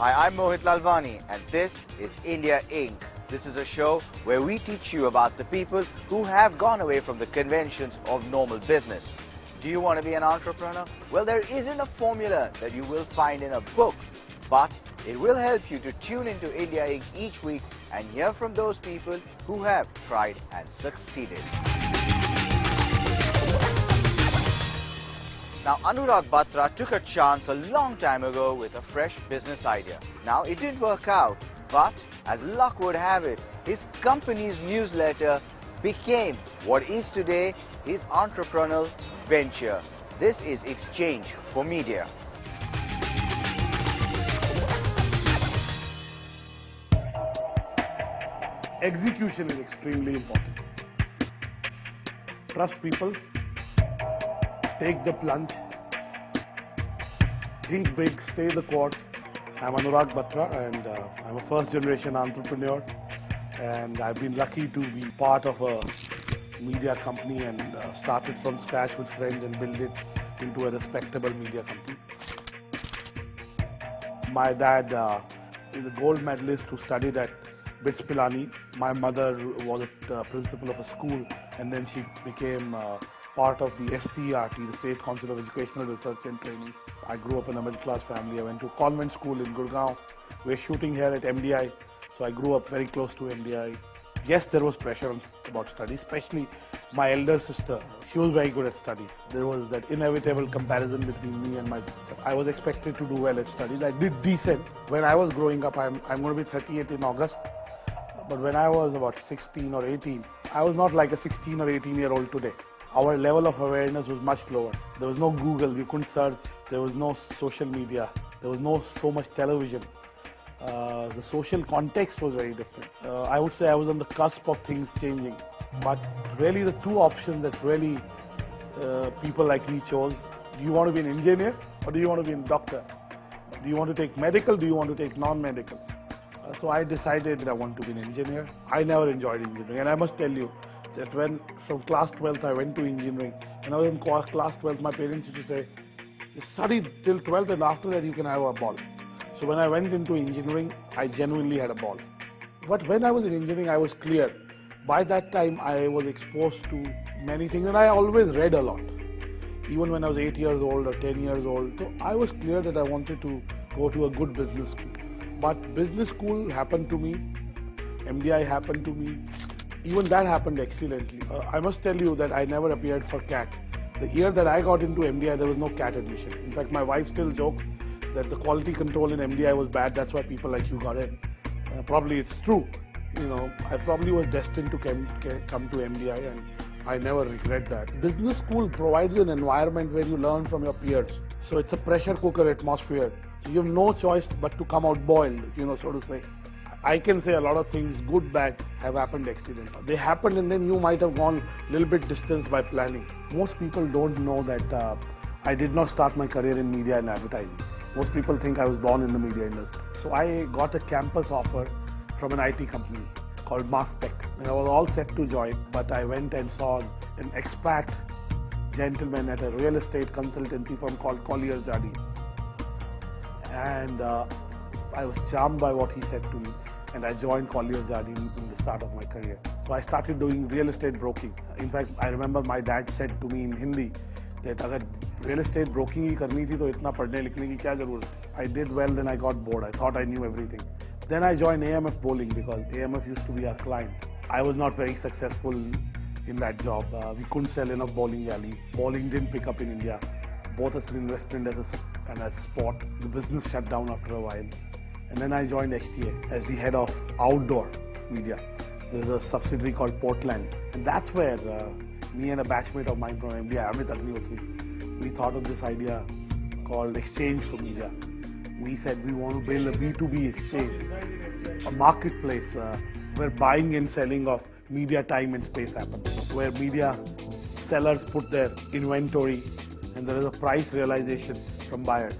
Hi, I'm Mohit Lalwani and this is India Inc. This is a show where we teach you about the people who have gone away from the conventions of normal business. Do you want to be an entrepreneur? Well, there isn't a formula that you will find in a book, but it will help you to tune into India Inc. each week and hear from those people who have tried and succeeded. Now, Anurag Batra took a chance a long time ago with a fresh business idea. Now, it didn't work out, but as luck would have it, his company's newsletter became what is today his entrepreneurial venture. This is exchange4media. Execution is extremely important. Trust people, take the plunge, think big, stay the course. I'm Anurag Batra and I'm a first generation entrepreneur, and I've been lucky to be part of a media company and started from scratch with friends and build it into a respectable media company. My dad is a gold medalist who studied at BITS Pilani. My mother was a principal of a school, and then she became part of the SCRT, the State Council of Educational Research and Training. I grew up in a middle-class family. I went to convent school in Gurgaon. We're shooting here at MDI, so I grew up very close to MDI. Yes, there was pressure about studies, especially my elder sister. She was very good at studies. There was that inevitable comparison between me and my sister. I was expected to do well at studies. I did decent. When I was growing up, I'm going to be 38 in August. But when I was about 16 or 18, I was not like a 16 or 18-year-old today. Our level of awareness was much lower. There was no Google, you couldn't search. There was no social media. There was no so much television. The social context was very different. I would say I was on the cusp of things changing. But really the two options that really people like me chose: do you want to be an engineer or do you want to be a doctor? Do you want to take medical? Do you want to take non-medical? So I decided that I want to be an engineer. I never enjoyed engineering, and I must tell you that when from class 12th I went to engineering. When I was in class 12th, my parents used to say, you study till 12th and after that you can have a ball. So when I went into engineering, I genuinely had a ball. But when I was in engineering, I was clear. By that time, I was exposed to many things, and I always read a lot. Even when I was 8 years old or 10 years old, so I was clear that I wanted to go to a good business school. But business school happened to me, MDI happened to me. Even that happened excellently. I must tell you that I never appeared for CAT. The year that I got into MDI, there was no CAT admission. In fact, my wife still jokes that the quality control in MDI was bad. That's why people like you got in. Probably it's true. You know, I probably was destined to come to MDI, and I never regret that. Business school provides an environment where you learn from your peers. So it's a pressure cooker atmosphere. You have no choice but to come out boiled, so to say. I can say a lot of things, good, bad, have happened accidentally. They happened, and then you might have gone a little bit distance by planning. Most people don't know that I did not start my career in media and advertising. Most people think I was born in the media industry. So I got a campus offer from an IT company called Mass Tech. And I was all set to join, but I went and saw an expat gentleman at a real estate consultancy firm called Colliers Jardine. And I was charmed by what he said to me, and I joined Colliers Jardine in the start of my career. So I started doing real estate broking. In fact, I remember my dad said to me in Hindi that agar real estate broking hi karni thi to itna padhne likhne ki kya zarurat hai? I did well, then I got bored. I thought I knew everything. Then I joined AMF Bowling because AMF used to be our client. I was not very successful in that job. We couldn't sell enough bowling alley. Bowling didn't pick up in India, both as an investment and as a sport. The business shut down after a while. And then I joined HTA as the head of outdoor media. There's a subsidiary called Portland. And that's where me and a batchmate of mine from MDI, Amit Agnihotri, we thought of this idea called exchange4media. We said we want to build a B2B exchange, a marketplace where buying and selling of media time and space happens, where media sellers put their inventory and there is a price realization from buyers.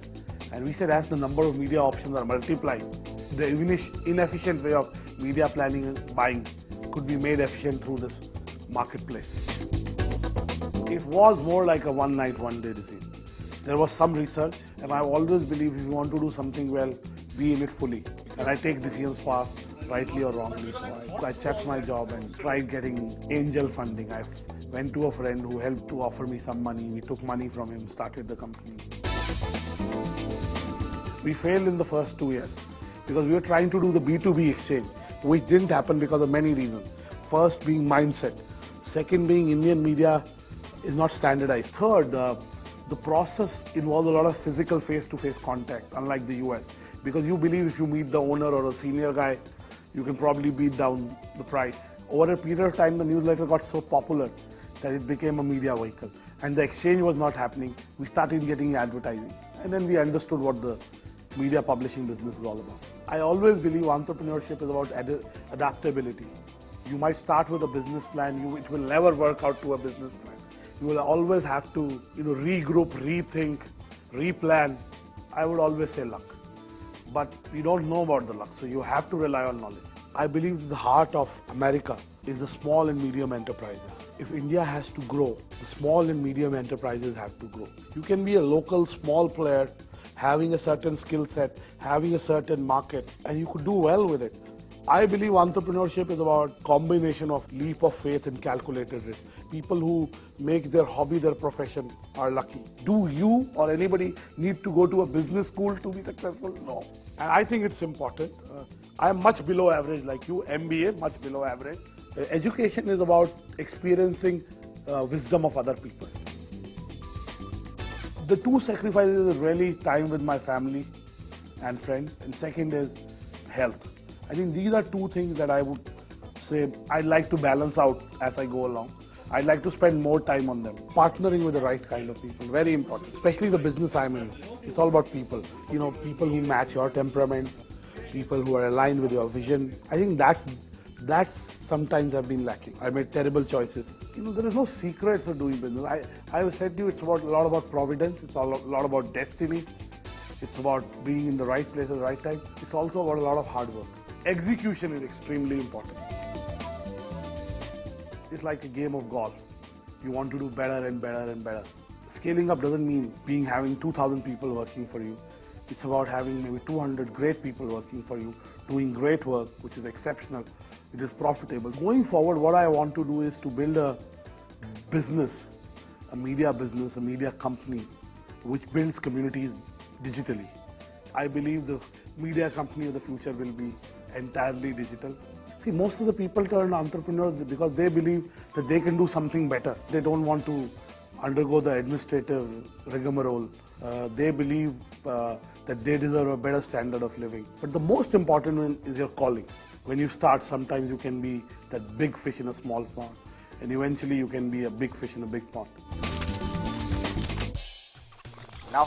And we said as the number of media options are multiplying, the inefficient way of media planning and buying could be made efficient through this marketplace. It was more like a one night, one day decision. There was some research, and I always believe if you want to do something well, be in it fully. And I take decisions fast, rightly or wrongly. So I checked my job and tried getting angel funding. I went to a friend who helped to offer me some money. We took money from him, started the company. We failed in the first 2 years because we were trying to do the B2B exchange, which didn't happen because of many reasons. First being mindset. Second being Indian media is not standardized. Third, the process involves a lot of physical face-to-face contact, unlike the US. Because you believe if you meet the owner or a senior guy, you can probably beat down the price. Over a period of time, the newsletter got so popular that it became a media vehicle. And the exchange was not happening. We started getting advertising. And then we understood what the media publishing business is all about. I always believe entrepreneurship is about adaptability. You might start with a business plan, it will never work out to a business plan. You will always have to regroup, rethink, replan. I would always say luck. But you don't know about the luck, so you have to rely on knowledge. I believe the heart of America is the small and medium enterprises. If India has to grow, the small and medium enterprises have to grow. You can be a local small player, having a certain skill set, having a certain market, and you could do well with it. I believe entrepreneurship is about combination of leap of faith and calculated risk. People who make their hobby their profession are lucky. Do you or anybody need to go to a business school to be successful? No. And I think it's important. I'm much below average like you, MBA, much below average. Education is about experiencing wisdom of other people. The two sacrifices is really time with my family and friends, and second is health. I think these are two things that I would say I'd like to balance out as I go along. I'd like to spend more time on them. Partnering with the right kind of people, very important, especially the business I'm in. It's all about people. People who match your temperament, people who are aligned with your vision. I think that's sometimes I've been lacking. I made terrible choices. There is no secrets of doing business. I have said to you, it's a lot about providence. It's a lot about destiny. It's about being in the right place at the right time. It's also about a lot of hard work. Execution is extremely important. It's like a game of golf. You want to do better and better and better. Scaling up doesn't mean having 2,000 people working for you. It's about having maybe 200 great people working for you, doing great work, which is exceptional, it is profitable. Going forward, what I want to do is to build a business, a media company, which builds communities digitally. I believe the media company of the future will be entirely digital. See, most of the people turn entrepreneurs because they believe that they can do something better. They don't want to undergo the administrative rigmarole. They believe that they deserve a better standard of living. But the most important one is your calling. When you start, sometimes you can be that big fish in a small pond, and eventually you can be a big fish in a big pond.